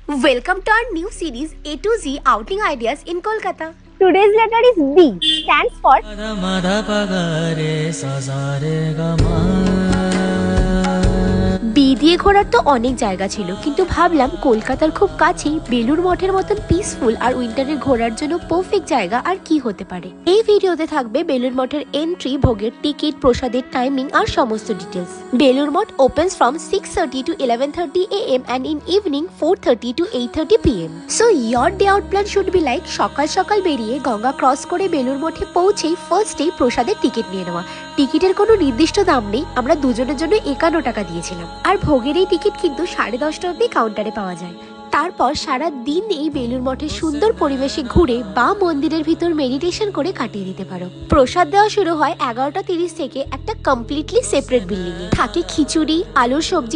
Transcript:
Welcome to our new series A to Z Outing Ideas in Kolkata. Today's letter is B. Stands for B দিয়ে ঘোরার তো অনেক জায়গা ছিল, কিন্তু ভাবলাম কলকাতার খুব কাছেই বেলুড় মঠের মতন পিসফুল আর উইন্টারে ঘোরার জন্য পারফেক্ট জায়গা আর কি হতে পারে। এই ভিডিওতে থাকবে বেলুড় মঠের এন্ট্রি, ভোগের টিকিট, প্রসাদের টাইমিং আর সমস্ত details. Belur Math opens from 6:30 to 11:30 AM and in evening 4:30 to 8:30 PM. So your day out plan should be like সকাল সকাল বেরিয়ে গঙ্গা ক্রস করে বেলুড় মঠে পৌঁছেই ফার্স্টে প্রসাদের টিকিট নিয়ে নেওয়া। টিকিটের কোনো নির্দিষ্ট দাম নেই, আমরা দুজনের জন্য 51 টাকা দিয়েছিলাম। আর ভোগের এই টিকিট কিন্তু 10:30 অবধি কাউন্টারে পাওয়া যায়। তারপর সারা দিন এই বেলুড় মঠের সুন্দর পরিবেশে ঘুরে বা মন্দিরের ভিতর মেডিটেশন করে কাটিয়ে দিতে পারো। প্রসাদ দেওয়া শুরু হয় 11:30 থেকে একটা কমপ্লিটলি সেপারেট বিল্ডিং এ। থাকে খিচুড়ি, আলুর সবজি,